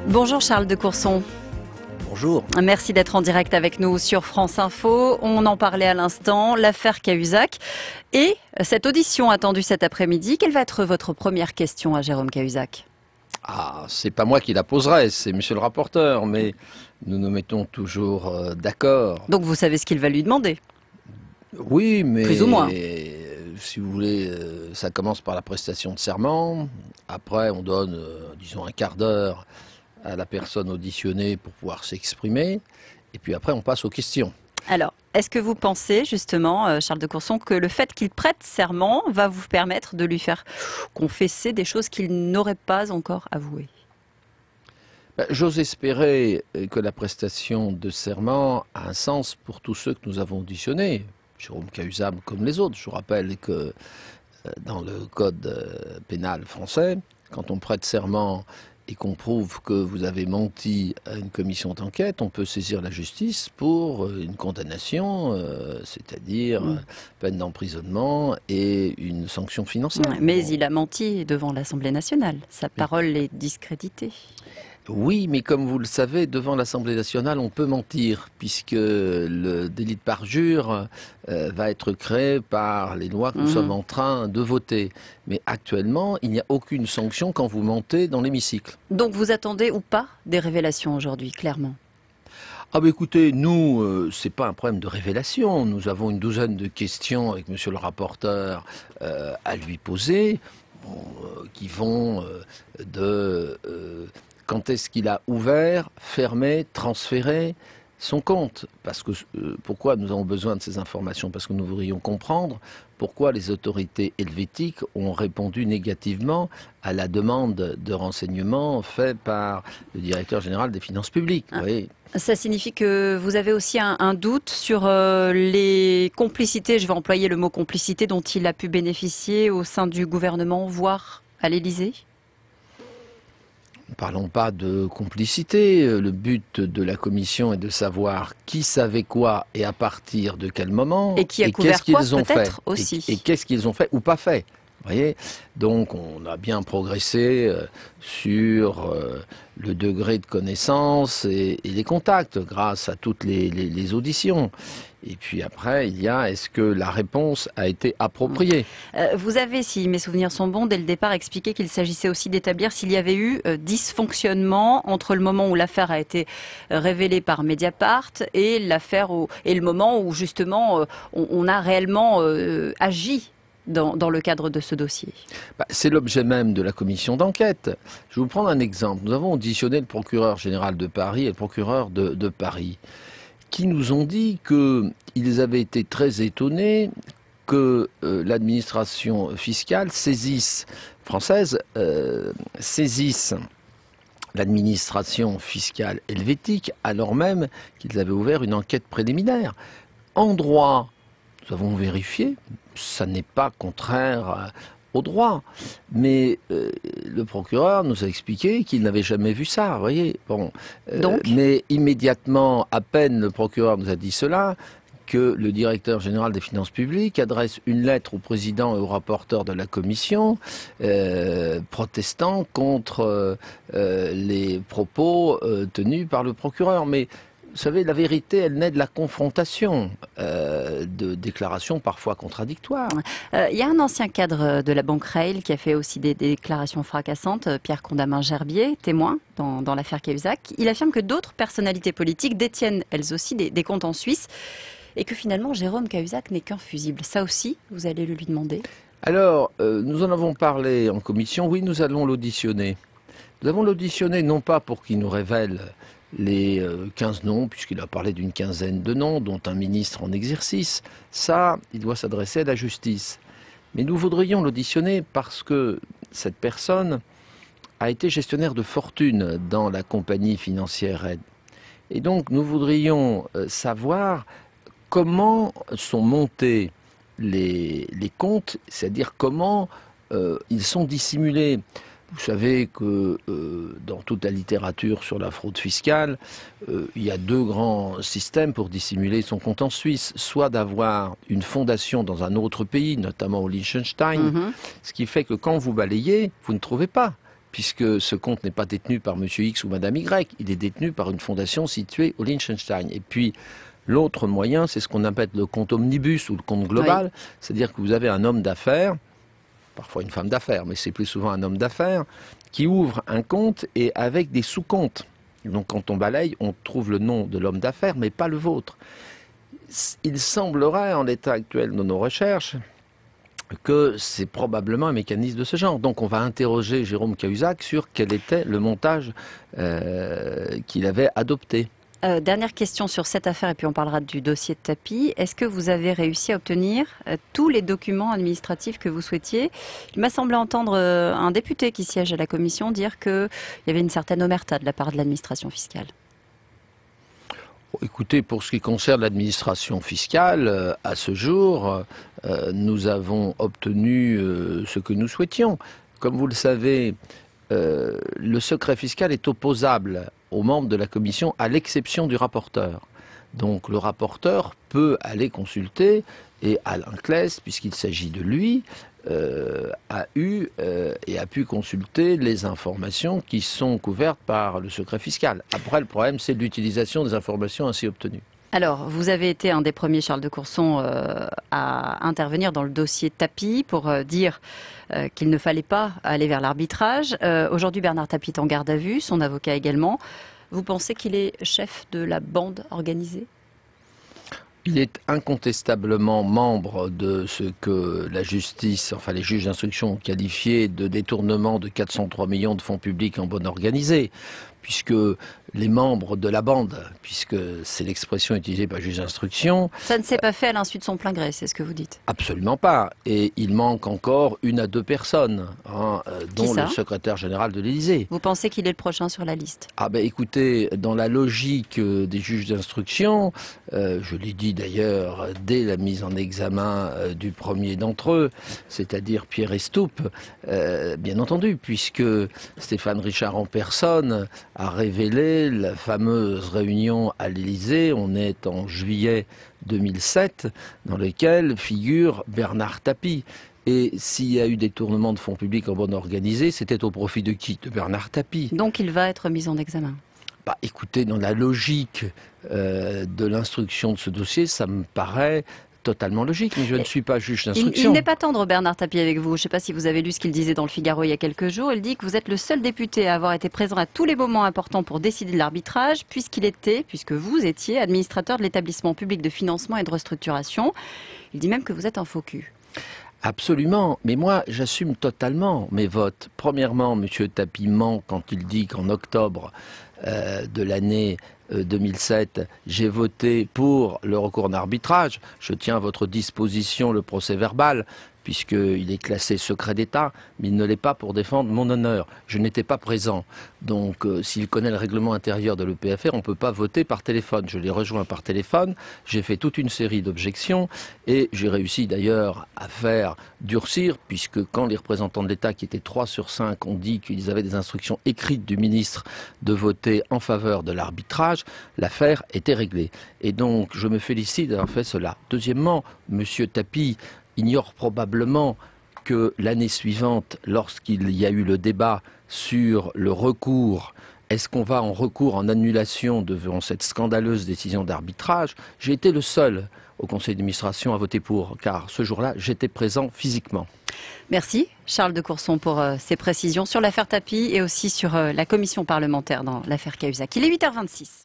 Bonjour Charles de Courson. Bonjour. Merci d'être en direct avec nous sur France Info. On en parlait à l'instant, l'affaire Cahuzac et cette audition attendue cet après-midi. Quelle va être votre première question à Jérôme Cahuzac? Ah, c'est pas moi qui la poserai, c'est monsieur le rapporteur, mais nous nous mettons toujours d'accord. Donc vous savez ce qu'il va lui demander? Oui, mais plus ou moins. Si vous voulez, ça commence par la prestation de serment. Après, on donne, disons, un quart d'heure à la personne auditionnée pour pouvoir s'exprimer. Et puis après, on passe aux questions. Alors, est-ce que vous pensez justement, Charles de Courson, que le fait qu'il prête serment va vous permettre de lui faire confesser des choses qu'il n'aurait pas encore avouées? J'ose espérer que la prestation de serment a un sens pour tous ceux que nous avons auditionnés, Jérôme Cahuzac comme les autres. Je vous rappelle que dans le code pénal français, quand on prête serment et qu'on prouve que vous avez menti à une commission d'enquête, on peut saisir la justice pour une condamnation, c'est-à-dire peine d'emprisonnement et une sanction financière. Mais il a menti devant l'Assemblée nationale. Sa parole est discréditée. Oui, mais comme vous le savez, devant l'Assemblée nationale, on peut mentir, puisque le délit de parjure va être créé par les lois que nous sommes en train de voter. Mais actuellement, il n'y a aucune sanction quand vous mentez dans l'hémicycle. Donc vous attendez ou pas des révélations aujourd'hui, clairement? Ah bah écoutez, nous, c'est pas un problème de révélation. Nous avons une douzaine de questions avec monsieur le rapporteur à lui poser, qui vont de... quand est-ce qu'il a ouvert, fermé, transféré son compte? Parce que pourquoi nous avons besoin de ces informations? Parce que nous voudrions comprendre pourquoi les autorités helvétiques ont répondu négativement à la demande de renseignements faite par le directeur général des finances publiques. Vous voyez. Ça signifie que vous avez aussi un doute sur les complicités, je vais employer le mot complicité, dont il a pu bénéficier au sein du gouvernement, voire à l'Élysée? Ne parlons pas de complicité. Le but de la commission est de savoir qui savait quoi et à partir de quel moment. Et qui a couvert quoi, peut-être aussi. Et qu'est-ce qu'ils ont fait ou pas fait. Vous voyez, donc on a bien progressé sur le degré de connaissance et les contacts grâce à toutes les auditions. Et puis après, il y a est-ce que la réponse a été appropriée? Vous avez, si mes souvenirs sont bons, dès le départ expliqué qu'il s'agissait aussi d'établir s'il y avait eu dysfonctionnement entre le moment où l'affaire a été révélée par Mediapart et le moment où justement on a réellement agi dans le cadre de ce dossier. C'est l'objet même de la commission d'enquête. Je vais vous prendre un exemple. Nous avons auditionné le procureur général de Paris et le procureur de Paris, qui nous ont dit qu'ils avaient été très étonnés que l'administration fiscale française saisisse l'administration fiscale helvétique, alors même qu'ils avaient ouvert une enquête préliminaire. En droit, nous avons vérifié, ça n'est pas contraire au droit. Mais le procureur nous a expliqué qu'il n'avait jamais vu ça, vous voyez. Bon, mais immédiatement, à peine le procureur nous a dit cela, que le directeur général des finances publiques adresse une lettre au président et au rapporteur de la commission protestant contre les propos tenus par le procureur. Mais vous savez, la vérité, elle naît de la confrontation, de déclarations parfois contradictoires. Il y a un ancien cadre de la Banque Rail qui a fait aussi des déclarations fracassantes, Pierre Condamin-Gerbier, témoin dans l'affaire Cahuzac. Il affirme que d'autres personnalités politiques détiennent elles aussi des comptes en Suisse et que finalement Jérôme Cahuzac n'est qu'un fusible. Ça aussi, vous allez le lui demander? Alors, nous en avons parlé en commission. Oui, nous allons l'auditionner. Nous avons l'auditionné non pas pour qu'il nous révèle les 15 noms, puisqu'il a parlé d'une quinzaine de noms, dont un ministre en exercice. Ça, il doit s'adresser à la justice. Mais nous voudrions l'auditionner parce que cette personne a été gestionnaire de fortune dans la compagnie financière RED. Et donc, nous voudrions savoir comment sont montés les comptes, c'est-à-dire comment ils sont dissimulés. Vous savez que dans toute la littérature sur la fraude fiscale, il y a deux grands systèmes pour dissimuler son compte en Suisse. Soit d'avoir une fondation dans un autre pays, notamment au Liechtenstein, ce qui fait que quand vous balayez, vous ne trouvez pas puisque ce compte n'est pas détenu par Monsieur X ou Madame Y, il est détenu par une fondation située au Liechtenstein. Et puis, l'autre moyen, c'est ce qu'on appelle le compte omnibus ou le compte global, oui. C'est-à-dire que vous avez un homme d'affaires, parfois une femme d'affaires, mais c'est plus souvent un homme d'affaires, qui ouvre un compte et avec des sous-comptes. Donc quand on balaye, on trouve le nom de l'homme d'affaires, mais pas le vôtre. Il semblerait, en l'état actuel de nos recherches, que c'est probablement un mécanisme de ce genre. Donc on va interroger Jérôme Cahuzac sur quel était le montage qu'il avait adopté. Dernière question sur cette affaire, et puis on parlera du dossier de Tapie. Est-ce que vous avez réussi à obtenir tous les documents administratifs que vous souhaitiez? Il m'a semblé entendre un député qui siège à la commission dire qu'il y avait une certaine omerta de la part de l'administration fiscale. Écoutez, pour ce qui concerne l'administration fiscale, à ce jour, nous avons obtenu ce que nous souhaitions. Comme vous le savez, le secret fiscal est opposable aux membres de la commission à l'exception du rapporteur. Donc le rapporteur peut aller consulter et Alain Claes, puisqu'il s'agit de lui, a eu et a pu consulter les informations qui sont couvertes par le secret fiscal. Après, le problème, c'est l'utilisation des informations ainsi obtenues. Alors, vous avez été un des premiers, Charles de Courson, à intervenir dans le dossier Tapie pour dire qu'il ne fallait pas aller vers l'arbitrage. Aujourd'hui, Bernard Tapie est en garde à vue, son avocat également. Vous pensez qu'il est chef de la bande organisée ? Il est incontestablement membre de ce que la justice, enfin les juges d'instruction ont qualifié de détournement de 403 millions de fonds publics en bonne organisée, puisque les membres de la bande, puisque c'est l'expression utilisée par les juges d'instruction... Ça ne s'est pas fait à l'insu de son plein gré, c'est ce que vous dites? Absolument pas. Et il manque encore 1 à 2 personnes, dont le secrétaire général de l'Élysée. Vous pensez qu'il est le prochain sur la liste? Ah ben écoutez, dans la logique des juges d'instruction, je l'ai dit d'ailleurs dès la mise en examen du premier d'entre eux, c'est-à-dire Pierre Estoup, bien entendu, puisque Stéphane Richard en personne a révélé la fameuse réunion à l'Élysée, on est en juillet 2007, dans lequel figure Bernard Tapie. Et s'il y a eu détournement de fonds publics en bonne organisée, c'était au profit de qui? De Bernard Tapie. Donc il va être mis en examen? Bah, écoutez, dans la logique de l'instruction de ce dossier, ça me paraît totalement logique, mais je ne suis pas juge d'instruction. Il n'est pas tendre, Bernard Tapie, avec vous. Je ne sais pas si vous avez lu ce qu'il disait dans le Figaro il y a quelques jours. Il dit que vous êtes le seul député à avoir été présent à tous les moments importants pour décider de l'arbitrage, puisque vous étiez administrateur de l'établissement public de financement et de restructuration. Il dit même que vous êtes un faux cul. Absolument, mais moi j'assume totalement mes votes. Premièrement, M. Tapie ment quand il dit qu'en octobre de l'année 2007, j'ai voté pour le recours en arbitrage. Je tiens à votre disposition le procès verbal, puisqu'il est classé secret d'État, mais il ne l'est pas pour défendre mon honneur. Je n'étais pas présent. Donc, s'il connaît le règlement intérieur de l'EPFR, on ne peut pas voter par téléphone. Je l'ai rejoint par téléphone, j'ai fait toute une série d'objections, et j'ai réussi d'ailleurs à faire durcir, puisque quand les représentants de l'État, qui étaient 3 sur 5, ont dit qu'ils avaient des instructions écrites du ministre de voter en faveur de l'arbitrage, l'affaire était réglée. Et donc, je me félicite d'avoir fait cela. Deuxièmement, M. Tapie ignore probablement que l'année suivante, lorsqu'il y a eu le débat sur le recours, est-ce qu'on va en recours en annulation devant cette scandaleuse décision d'arbitrage, j'ai été le seul au conseil d'administration à voter pour, car ce jour-là, j'étais présent physiquement. Merci Charles de Courson pour ces précisions sur l'affaire Tapie et aussi sur la commission parlementaire dans l'affaire Cahuzac. Il est 8h26.